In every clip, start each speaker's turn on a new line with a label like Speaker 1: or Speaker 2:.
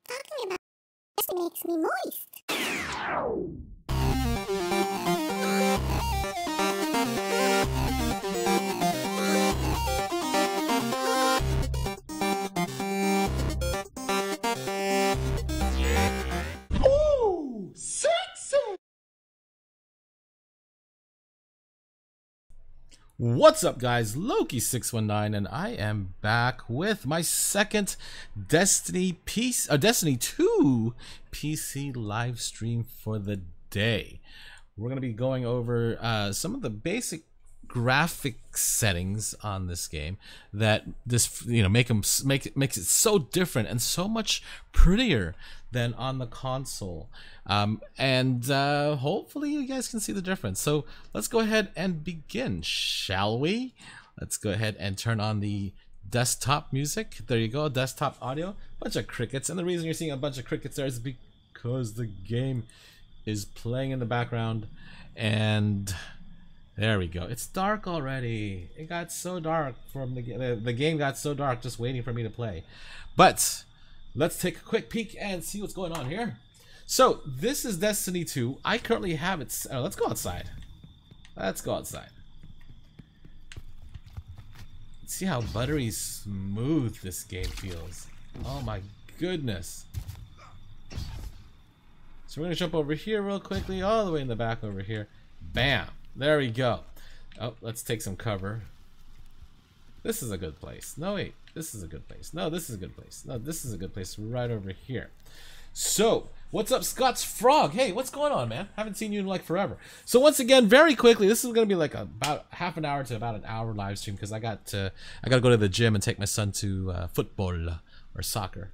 Speaker 1: Talking about this makes me moist.
Speaker 2: Ooh, sexy!
Speaker 3: What's up, guys? Loki619, and I am back with my second Destiny 2 PC live stream for the day. We're gonna be going over some of the basic graphic settings on this game that makes it so different and so much prettier than on the console, and hopefully you guys can see the difference. So let's go ahead and begin, shall we? Let's go ahead and turn on the desktop music. There you go, desktop audio. Bunch of crickets, and the reason you're seeing a bunch of crickets there is because the game is playing in the background. And there we go. It's dark already. It got so dark from the game got so dark just waiting for me to play. But let's take a quick peek and see what's going on here. So this is Destiny 2. I currently have it. Let's go outside. Let's go outside. See how buttery smooth this game feels. Oh my goodness. So we're gonna jump over here real quickly, all the way in the back over here. Bam. There we go. Oh, let's take some cover. This is a good place. No, wait. This is a good place. No, this is a good place. No, this is a good place right over here. So, what's up, Scott's Frog? Hey, what's going on, man? Haven't seen you in like forever. So once again, very quickly, this is gonna be like about half an hour to about an hour live stream because I gotta go to the gym and take my son to football or soccer.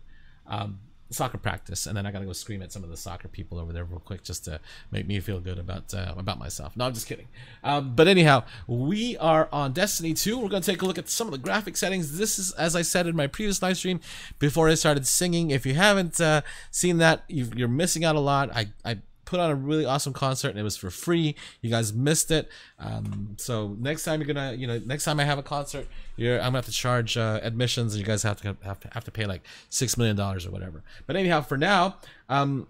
Speaker 3: Soccer practice, and then I gotta go scream at some of the soccer people over there real quick just to make me feel good about myself. No, I'm just kidding. But anyhow, we are on Destiny 2. We're gonna take a look at some of the graphic settings. This is, as I said in my previous live stream before I started singing, if you haven't seen that, you're missing out a lot. I put on a really awesome concert and it was for free. You guys missed it. So next time you're gonna, next time I have a concert, I'm gonna have to charge admissions, and you guys have to pay like $6 million or whatever. But anyhow, for now, I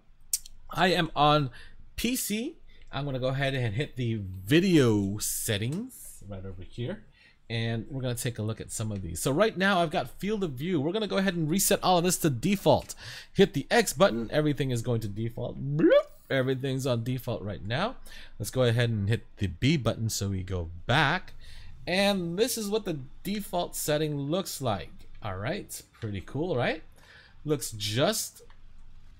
Speaker 3: am on PC. I'm gonna go ahead and hit the video settings right over here, and we're gonna take a look at some of these. So right now I've got field of view. We're gonna go ahead and reset all of this to default. Hit the X button. Everything is going to default. Bloop. Everything's on default right now. Let's go ahead and hit the B button so we go back. And this is what the default setting looks like. All right, pretty cool, right? Looks just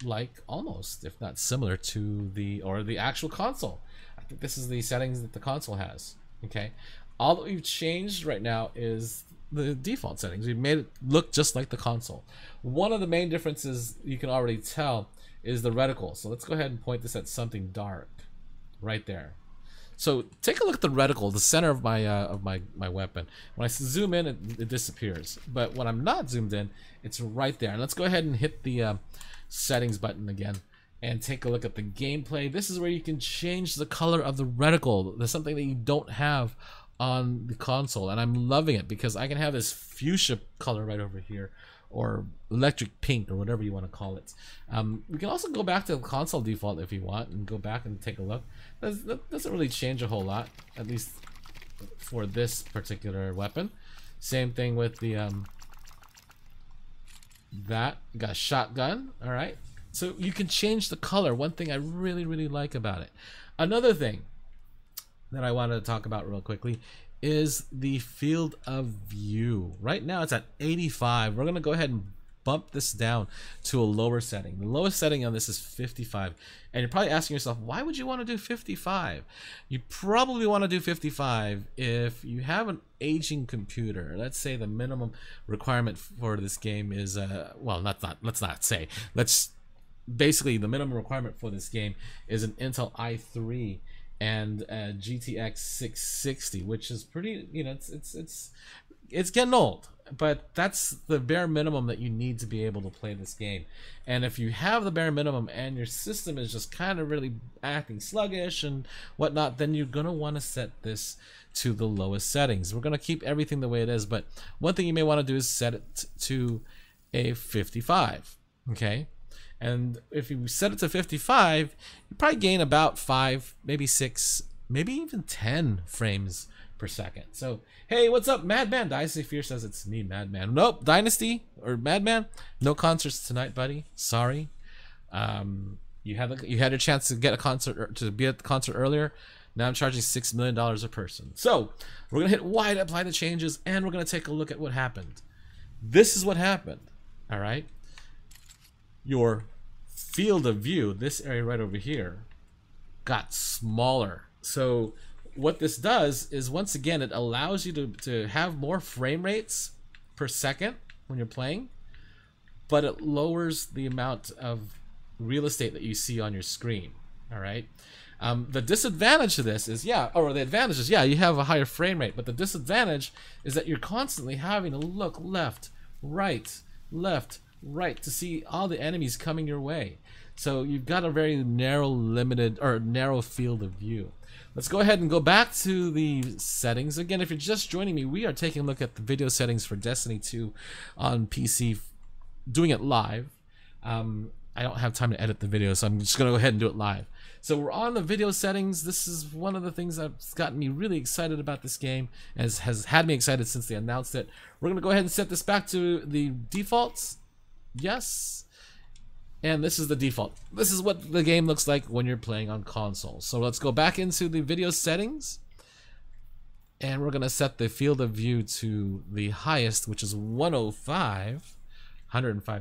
Speaker 3: like, almost, if not similar to the actual console. I think this is the settings that the console has. Okay, all that we've changed right now is the default settings. We've made it look just like the console. One of the main differences you can already tell is the reticle. So let's go ahead and point this at something dark right there. So take a look at the reticle, the center of my weapon. When I zoom in, it disappears, but when I'm not zoomed in, it's right there. And let's go ahead and hit the settings button again and take a look at the gameplay. This is where you can change the color of the reticle. There's something that you don't have on the console, and I'm loving it because I can have this fuchsia color right over here, or electric pink, or whatever you want to call it. We can also go back to the console default if you want and go back and take a look. That doesn't really change a whole lot, at least for this particular weapon. Same thing with the that got a shotgun. All right, so you can change the color. One thing I really like about it. Another thing that I wanted to talk about real quickly is the field of view. Right now it's at 85. We're gonna go ahead and bump this down to a lower setting. The lowest setting on this is 55. And you're probably asking yourself, why would you want to do 55? You probably want to do 55 if you have an aging computer. Let's say the minimum requirement for this game is well, let's not say. Basically the minimum requirement for this game is an Intel i3 and GTX 660, which is pretty, it's getting old, but that's the bare minimum that you need to be able to play this game. And if you have the bare minimum and your system is just kind of really acting sluggish and whatnot, then you're gonna want to set this to the lowest settings. We're gonna keep everything the way it is, but one thing you may want to do is set it to a 55. Okay, And if you set it to 55, you probably gain about 5, maybe 6, maybe even 10 frames per second. So, hey, what's up, Madman? Dynasty Fear says it's me, Madman. Nope, Dynasty or Madman, no concerts tonight, buddy. Sorry. You had your chance to get a concert or to be at the concert earlier. Now I'm charging $6 million a person. So we're gonna hit Y to apply the changes, and we're gonna take a look at what happened. This is what happened. All right. Your field of view, this area right over here, got smaller. So what this does is, once again, it allows you to have more frame rates per second when you're playing, but it lowers the amount of real estate that you see on your screen. All right. The disadvantage to this is, or the advantage is, you have a higher frame rate, but the disadvantage is that you're constantly having to look left, right to see all the enemies coming your way. So you've got a very narrow field of view. Let's go ahead and go back to the settings. Again, if you're just joining me, we are taking a look at the video settings for Destiny 2 on PC, doing it live. I don't have time to edit the video, so I'm just going to go ahead and do it live. So we're on the video settings. This is one of the things that's gotten me really excited about this game, and has had me excited since they announced it. We're going to go ahead and set this back to the defaults. Yes. And this is the default. This is what the game looks like when you're playing on console. So let's go back into the video settings, and we're going to set the field of view to the highest, which is 105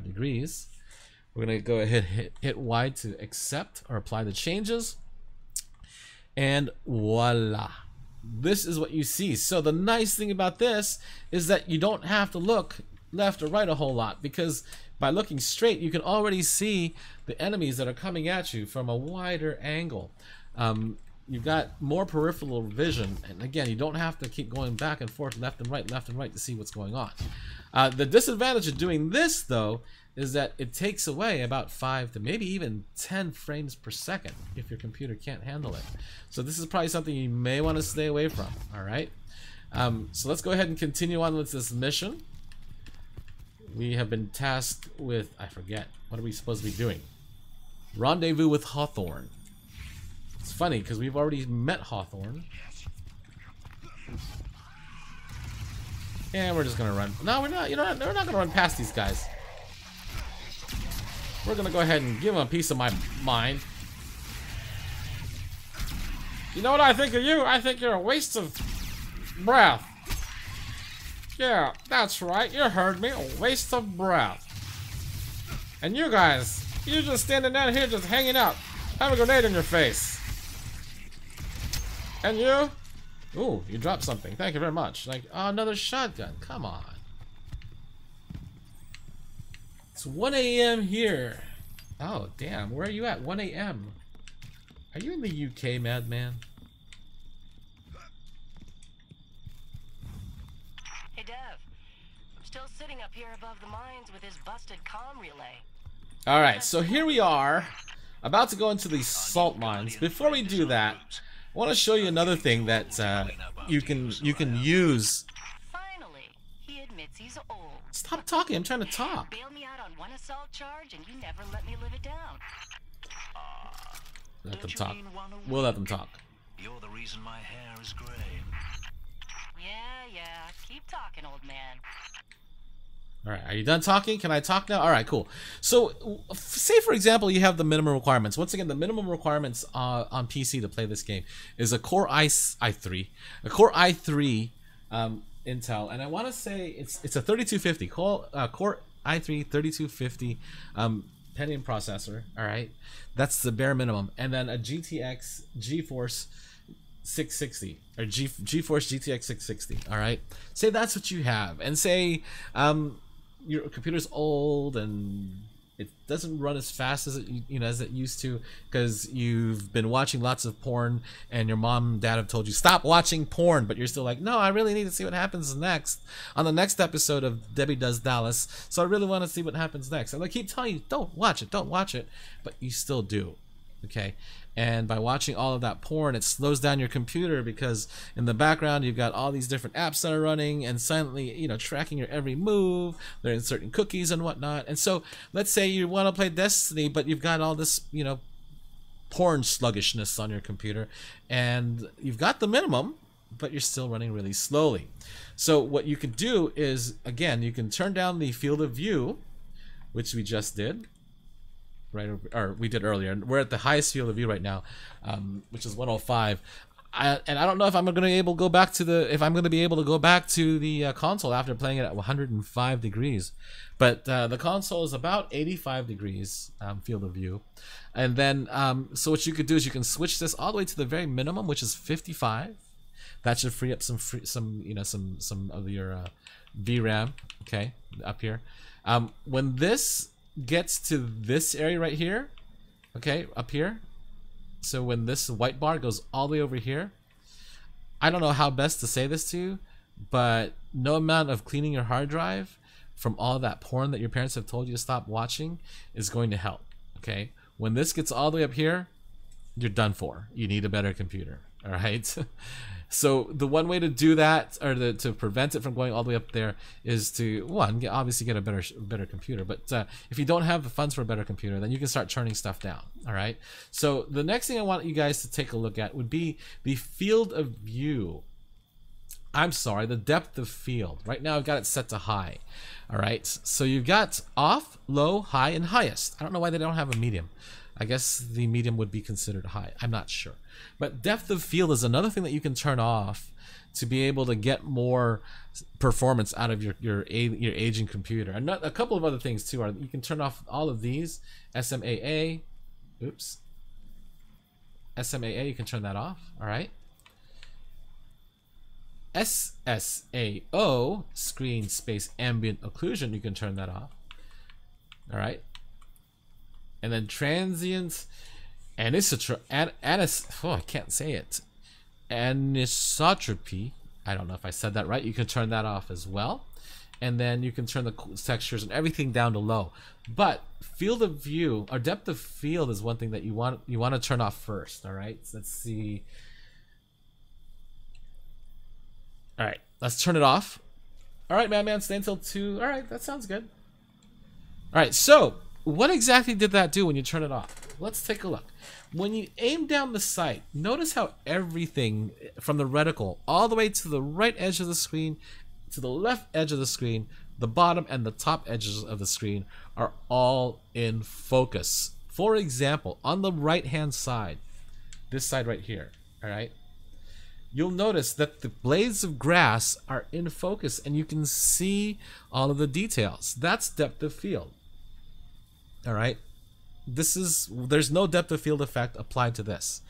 Speaker 3: degrees. We're going to go ahead, hit Y to accept or apply the changes, and voila. This is what you see. So the nice thing about this is that you don't have to look left or right a whole lot, because by looking straight you can already see the enemies that are coming at you from a wider angle. You've got more peripheral vision, and again, you don't have to keep going back and forth, left and right to see what's going on. The disadvantage of doing this, though, is that it takes away about 5 to maybe even 10 frames per second if your computer can't handle it. So this is probably something you may want to stay away from. All right. So let's go ahead and continue on with this mission. We have been tasked with, I forget, what are we supposed to be doing? Rendezvous with Hawthorne. It's funny because we've already met Hawthorne. And we're just gonna run. No, we're not. You know, we're not gonna run past these guys. We're gonna go ahead and give them a piece of my mind. You know what I think of you? I think you're a waste of breath. Yeah, that's right. You heard me. A waste of breath. And you guys, you're just standing down here just hanging out. Have a grenade in your face. And you? Ooh, you dropped something. Thank you very much. Like, oh, another shotgun. Come on. It's 1 a.m. here. Oh, damn. Where are you at? 1 a.m. Are you in the UK, Madman?
Speaker 4: Hey, Dev. I'm still sitting up here above the mines with his busted comm relay.
Speaker 3: Alright, so here we are. About to go into the salt mines. Before we do that, I want to show you another thing that you can use.
Speaker 4: Finally, he admits he's old.
Speaker 3: Stop talking, I'm trying to talk.
Speaker 4: Bail me out on one assault charge and you never let me live it down.
Speaker 3: Let them talk. We'll let them talk.
Speaker 5: You're the reason my hair is gray.
Speaker 4: Yeah. Keep talking, old man.
Speaker 3: Alright, are you done talking? Can I talk now? Alright, cool. So, say for example you have the minimum requirements. Once again, the minimum requirements on PC to play this game is a Core i3. A Core i3 Intel, and I want to say it's a 3250. Core i3 3250 Pentium processor, alright? That's the bare minimum. And then a GTX GeForce 660 or GeForce GTX 660. All right, say that's what you have, and say your computer's old and it doesn't run as fast as it as it used to because you've been watching lots of porn and your mom and dad have told you stop watching porn, but you're still like, no, I really need to see what happens next on the next episode of Debbie Does Dallas, so I really want to see what happens next, and they keep telling you don't watch it, but you still do. Okay, And by watching all of that porn, it slows down your computer because in the background you've got all these different apps that are running and silently, you know, tracking your every move. They're inserting cookies and whatnot. And so let's say you want to play Destiny, but you've got all this, you know, porn sluggishness on your computer, and you've got the minimum, but you're still running really slowly. So what you can do is, again, you can turn down the field of view, which we just did. Right over, or we did earlier, and we're at the highest field of view right now, which is 105. And I don't know if I'm going to be able to go back to the console after playing it at 105 degrees, but the console is about 85 degrees field of view. And then so what you could do is you can switch this all the way to the very minimum, which is 55. That should free up some of your VRAM, okay, up here. When this gets to this area right here, okay, up here, so when this white bar goes all the way over here, I don't know how best to say this to you, but no amount of cleaning your hard drive from all that porn that your parents have told you to stop watching is going to help. Okay, when this gets all the way up here, you're done for. You need a better computer. All right. So the one way to do that, or to prevent it from going all the way up there, is to obviously get a better computer. But if you don't have the funds for a better computer, then you can start turning stuff down. All right. So the next thing I want you guys to take a look at would be the field of view. I'm sorry, the depth of field. Right now I've got it set to high. All right. So you've got off, low, high, and highest. I don't know why they don't have a medium. I guess the medium would be considered high. I'm not sure. But depth of field is another thing that you can turn off to be able to get more performance out of your aging computer. And a couple of other things too are you can turn off all of these. SMAA, oops. SMAA, you can turn that off. All right. SSAO, screen space ambient occlusion, you can turn that off. All right. And then transient anisotropy, I can't say it. Anisotropy, I don't know if I said that right. You can turn that off as well. And then you can turn the textures and everything down to low. But field of view, or depth of field, is one thing that you want to turn off first. All right, so let's see. All right, let's turn it off. All right, Madman, stay until 2. All right, that sounds good. All right, so what exactly did that do when you turn it off? Let's take a look. When you aim down the sight, notice how everything from the reticle all the way to the right edge of the screen, to the left edge of the screen, the bottom and the top edges of the screen are all in focus. For example, on the right hand side, this side right here, all right, you'll notice that the blades of grass are in focus and you can see all of the details. That's depth of field. All right, there's no depth of field effect applied to this,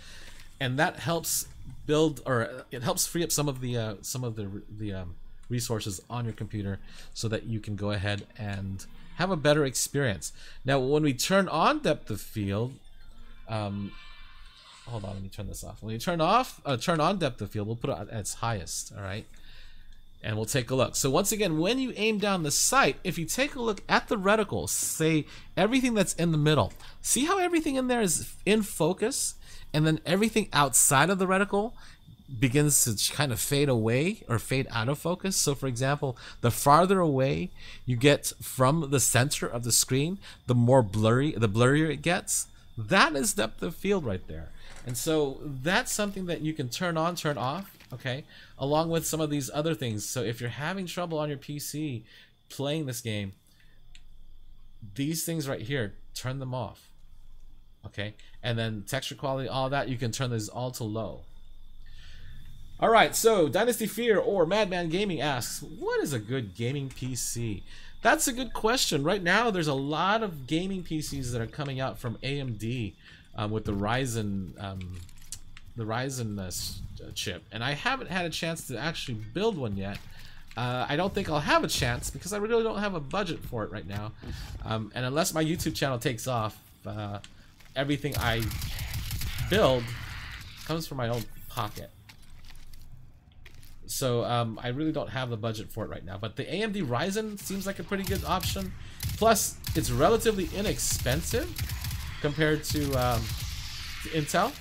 Speaker 3: and that helps build, or it helps free up some of the resources on your computer so that you can go ahead and have a better experience. Now, when we turn on depth of field, hold on, let me turn this off. When you turn on depth of field, we'll put it at its highest. All right. And we'll take a look. So once again, when you aim down the sight, if you take a look at the reticle, say everything that's in the middle, see how everything in there is in focus, and then everything outside of the reticle begins to kind of fade away or fade out of focus. So for example, the farther away you get from the center of the screen, the blurrier it gets. That is depth of field right there. And so that's something that you can turn on, turn off, okay, along with some of these other things. So if you're having trouble on your PC playing this game, these things right here, turn them off, okay? And then texture quality, all that, you can turn these all to low. All right, so Dynasty Fear or Madman Gaming asks, what is a good gaming PC? That's a good question. Right now, there's a lot of gaming PCs that are coming out from AMD with the Ryzen chip, and I haven't had a chance to actually build one yet. I don't think I'll have a chance because I really don't have a budget for it right now. And unless my YouTube channel takes off, everything I build comes from my own pocket. So I really don't have the budget for it right now. But the AMD Ryzen seems like a pretty good option. Plus, it's relatively inexpensive compared to to Intel,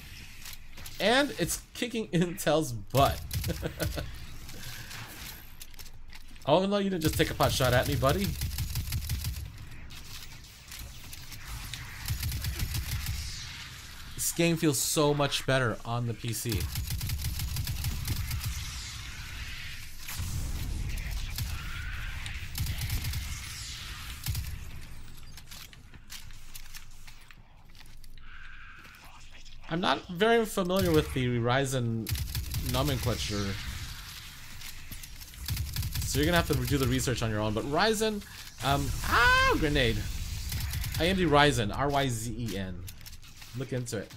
Speaker 3: and it's kicking Intel's butt. Oh no, you didn't just take a pot shot at me, buddy. This game feels so much better on the PC. I'm not very familiar with the Ryzen nomenclature, so you're gonna have to do the research on your own. But Ryzen, grenade. AMD Ryzen, R-Y-Z-E-N. Look into it.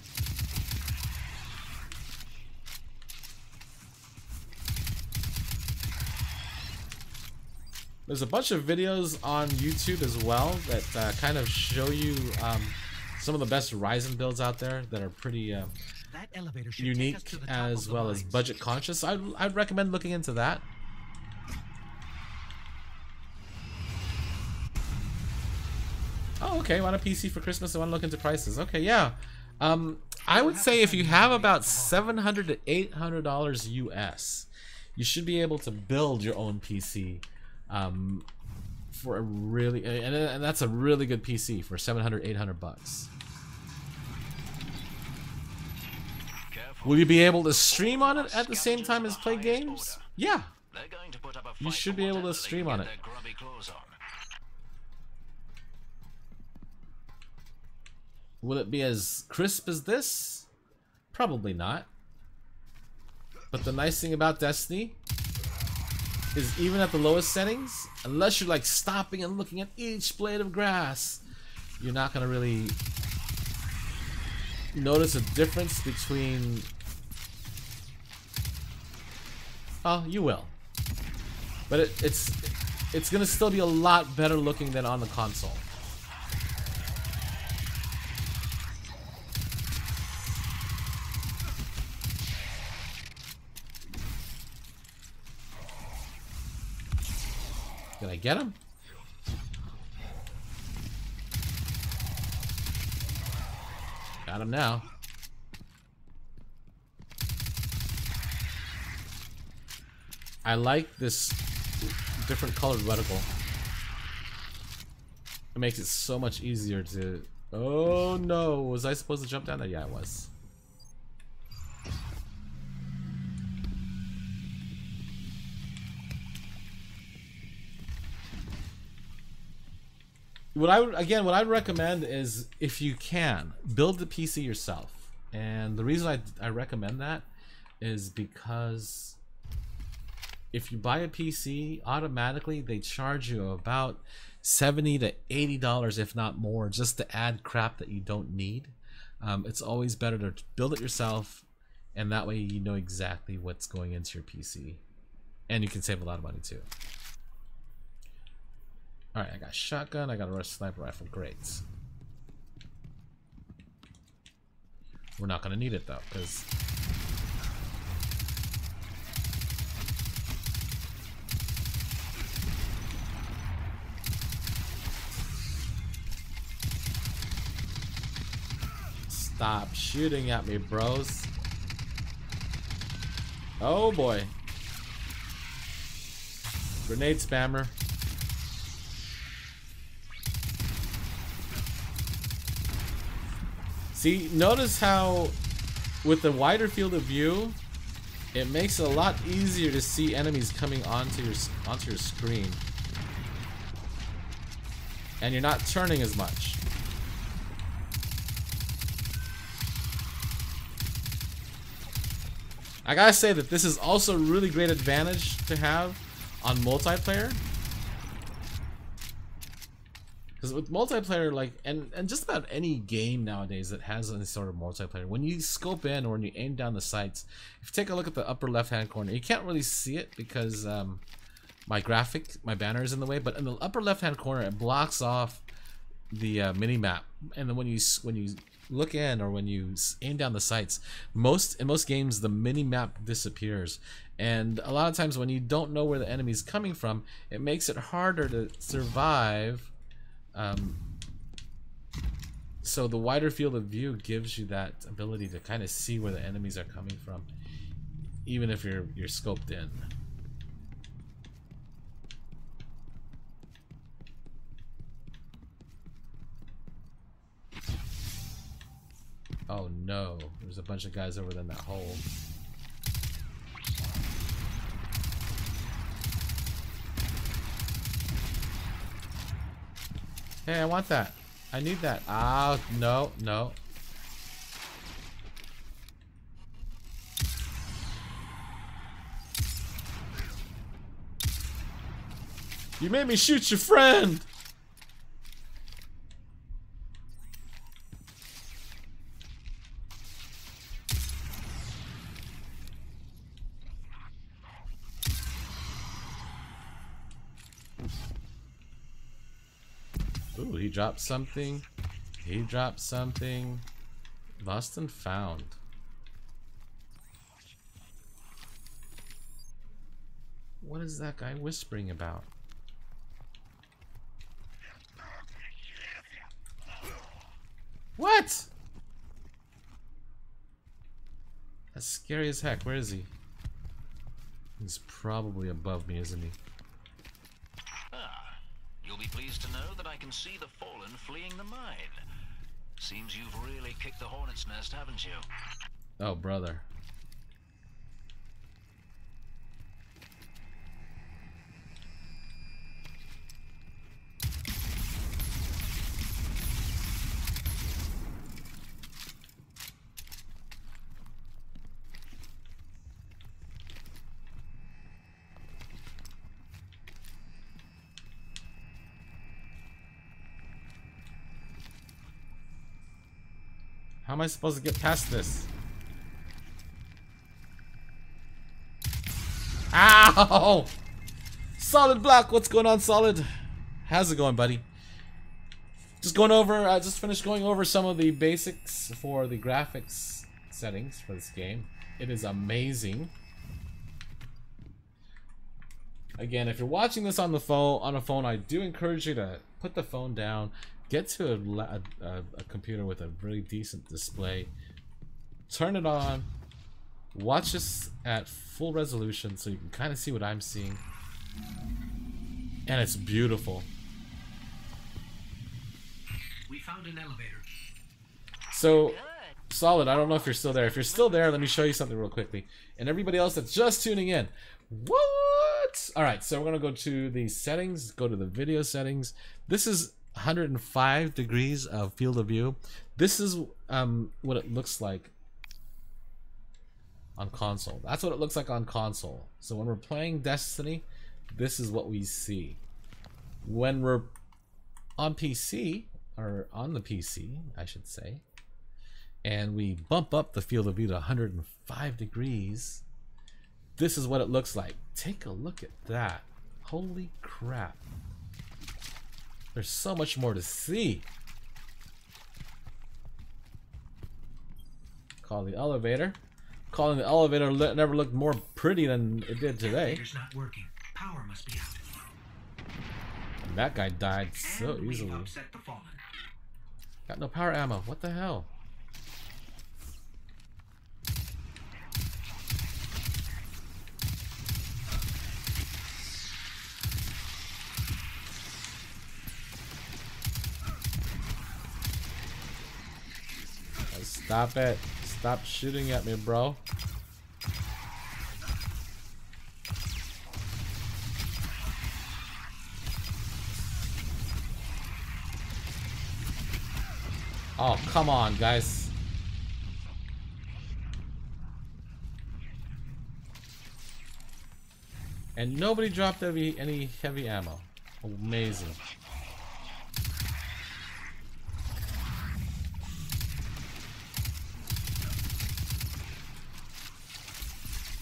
Speaker 3: There's a bunch of videos on YouTube as well that kind of show you some of the best Ryzen builds out there that are pretty unique as well as budget conscious. I'd recommend looking into that. Oh, okay. Want a PC for Christmas? I want to look into prices. Okay, yeah. I would say if you have about $700 to $800 US, you should be able to build your own PC for a really, and that's a really good PC for 700, 800 bucks. Will you be able to stream on it at the same time as play games? Yeah. You should be able to stream on it. Will it be as crisp as this? Probably not. But the nice thing about Destiny is even at the lowest settings, unless you're like stopping and looking at each blade of grass, you're not gonna really notice a difference between... Oh, you will. But it's gonna still be a lot better looking than on the console. Did I get him? Got him now. I like this different colored reticle. It makes it so much easier to... Oh no, was I supposed to jump down there? Yeah, I was. What I'd recommend is, if you can, build the PC yourself. And the reason I recommend that is because if you buy a PC, automatically they charge you about $70 to $80, if not more, just to add crap that you don't need. It's always better to build it yourself, and that way you know exactly what's going into your PC. And you can save a lot of money too. Alright, I got a shotgun, I got a sniper rifle, great. We're not gonna need it though, because stop shooting at me, bros. Oh boy. Grenade spammer. See, notice how with the wider field of view, it makes it a lot easier to see enemies coming onto your screen. And you're not turning as much. I gotta say that this is also a really great advantage to have on multiplayer. Because with multiplayer, like, and just about any game nowadays that has any sort of multiplayer, when you scope in or when you aim down the sights, if you take a look at the upper left-hand corner, you can't really see it because my banner is in the way, but in the upper left-hand corner, it blocks off the mini-map. And then when you look in or when you aim down the sights, in most games, the mini-map disappears. And a lot of times when you don't know where the enemy's coming from, it makes it harder to survive So the wider field of view gives you that ability to kind of see where the enemies are coming from, even if you're scoped in. Oh no, there's a bunch of guys over in that hole. Hey, I want that. I need that. Ah, no, no. You made me shoot your friend! Ooh, he dropped something. He dropped something. Lost and found. What is that guy whispering about? What? That's scary as heck. Where is he? He's probably above me, isn't he?
Speaker 5: Ah, you'll be pleased to know that I can see the fallen fleeing the mine. Seems you've really kicked the hornet's nest, haven't you?
Speaker 3: Oh, brother. How am I supposed to get past this? Ow! Solid Block, what's going on, Solid? How's it going, buddy? Just going over, I just finished going over some of the basics for the graphics settings for this game. It is amazing. Again, if you're watching this on the phone, I do encourage you to put the phone down. Get to a computer with a really decent display. Turn it on. Watch this at full resolution so you can kind of see what I'm seeing. And it's beautiful.
Speaker 6: We found an elevator.
Speaker 3: So, Solid, I don't know if you're still there. If you're still there, let me show you something real quickly. And everybody else that's just tuning in. What? Alright, so we're going to go to the settings. Go to the video settings. This is 105 degrees of field of view. This is what it looks like on console. That's what it looks like on console. So when we're playing Destiny, this is what we see. When we're on PC, or on the PC, I should say, and we bump up the field of view to 105 degrees, this is what it looks like. Take a look at that. Holy crap. There's so much more to see. Call the elevator. Calling the elevator never looked more pretty than it did today.
Speaker 6: Elevator's not working. Power must be out.
Speaker 3: And that guy died so
Speaker 6: And we've
Speaker 3: easily.
Speaker 6: upset the fallen.
Speaker 3: Got no power ammo. What the hell? Stop it. Stop shooting at me, bro. Oh, come on, guys. And nobody dropped any heavy ammo. Amazing.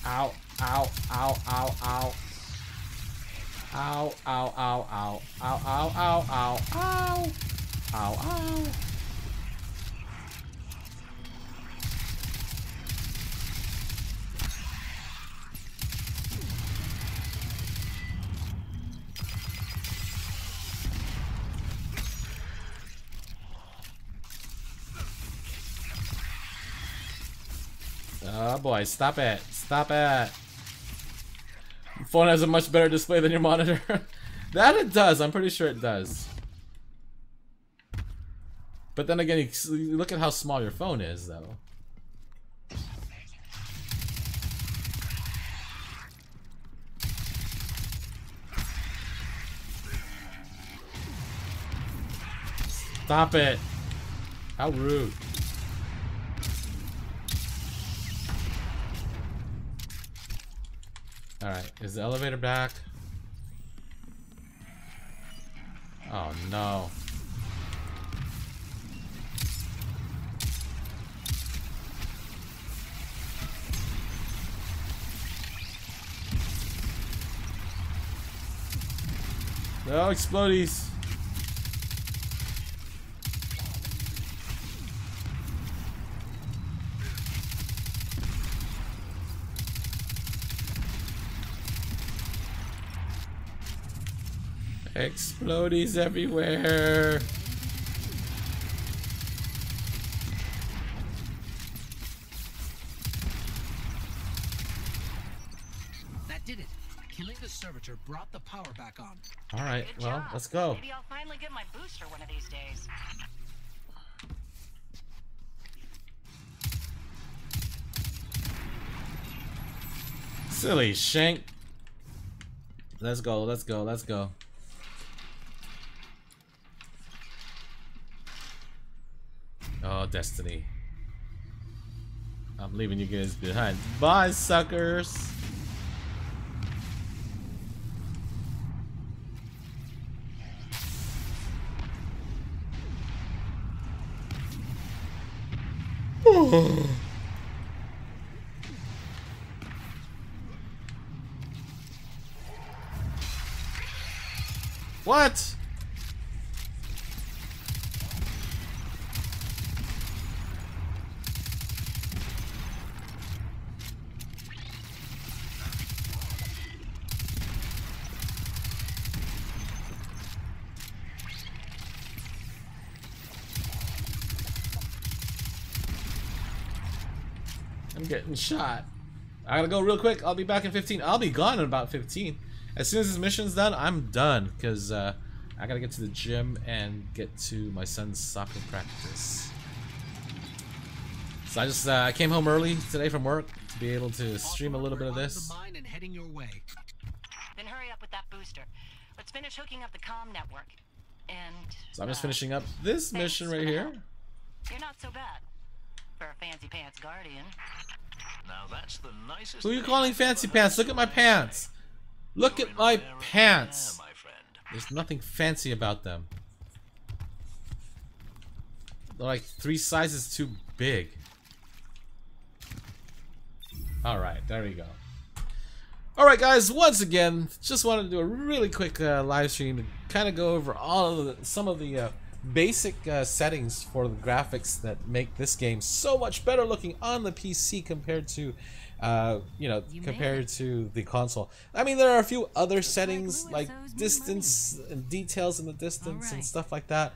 Speaker 3: Ow, ow, ow, ow, ow. Ow, ow, ow, ow. Ow, ow, ow, ow. Ow. Ow, ow. Oh boy, stop it. Stop it. Your phone has a much better display than your monitor. That it does. I'm pretty sure it does. But then again, you look at how small your phone is, though. Stop it. How rude. Alright, is the elevator back? Oh no. No explodies. Explodies everywhere.
Speaker 6: That did it. Killing the servitor brought the power back on.
Speaker 3: All right,
Speaker 4: Good
Speaker 3: well,
Speaker 4: job.
Speaker 3: let's go.
Speaker 4: Maybe I'll finally get my booster one of these days.
Speaker 3: Silly Shank. Let's go, let's go, let's go. Oh, Destiny. I'm leaving you guys behind. Bye, suckers. What? I'm getting shot. I gotta go real quick. I'll be back in 15. I'll be gone in about 15. As soon as this mission's done, I'm done. Because I gotta get to the gym and get to my son's soccer practice. So I came home early today from work to be able to stream a little bit of this.
Speaker 6: And heading your way.
Speaker 4: Then hurry up with that booster. Let's finish hooking up the comm network. And
Speaker 3: So I'm just finishing up this
Speaker 4: thanks
Speaker 3: mission
Speaker 4: for
Speaker 3: right
Speaker 4: the
Speaker 3: here.
Speaker 4: help. You're not so bad for a fancy pants guardian.
Speaker 5: Now that's the nicest.
Speaker 3: Who are you
Speaker 5: thing
Speaker 3: calling
Speaker 5: I've
Speaker 3: fancy
Speaker 5: ever
Speaker 3: pants?
Speaker 5: heard
Speaker 3: Look at my
Speaker 5: somebody
Speaker 3: pants.
Speaker 5: say.
Speaker 3: Look
Speaker 5: You're
Speaker 3: at
Speaker 5: in
Speaker 3: my
Speaker 5: rare air,
Speaker 3: pants.
Speaker 5: my friend.
Speaker 3: There's nothing fancy about them. They're like 3 sizes too big. Alright, there we go. Alright guys, once again, just wanted to do a really quick live stream to kind of go over some of the basic settings for the graphics that make this game so much better looking on the PC compared to compared to the console. I mean, there are a few other settings like distance and details in the distance and stuff like that.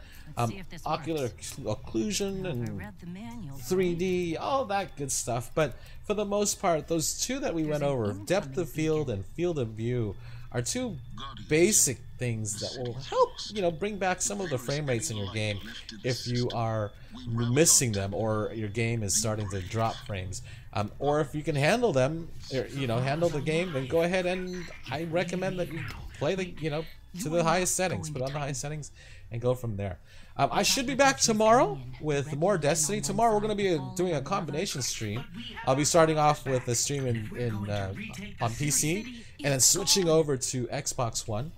Speaker 3: Ocular occlusion and 3D, all that good stuff. But for the most part, those two that we went over, depth of field and field of view, are two basic things that will help, bring back some of the frame rates in your game if you are missing them or your game is starting to drop frames. Or if you can handle them, handle the game, then go ahead and I recommend that you play to the highest settings, put on the highest settings, and go from there. I should be back tomorrow with more Destiny. Tomorrow we're going to be doing a combination stream. I'll be starting off with a stream on PC and then switching over to Xbox One.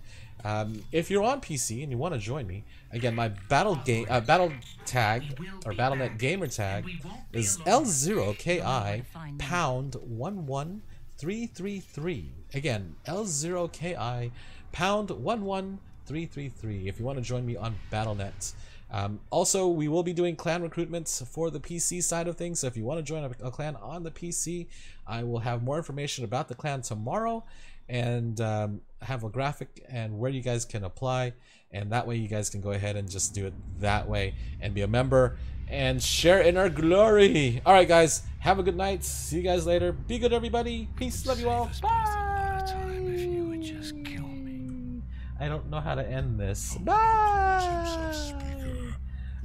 Speaker 3: If you're on PC and you want to join me, again, my battle tag or BattleNet gamer tag is L0KI pound 11333. Again, L0KI pound 11333. If you want to join me on BattleNet. Also, we will be doing clan recruitments for the PC side of things. So if you want to join a clan on the PC, I will have more information about the clan tomorrow. and have a graphic and where you guys can apply, and that way you guys can go ahead and just do it that way and be a member and share in our glory. All right, guys, have a good night. See you guys later. Be good, everybody. Peace. Love you all. Bye. I don't know how to end this. Bye.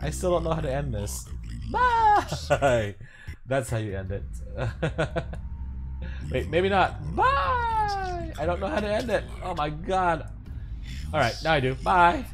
Speaker 3: I still don't know how to end this. Bye. That's how you end it. Wait, maybe not. Bye. I don't know how to end it. Oh my god. All right, now I do. Bye.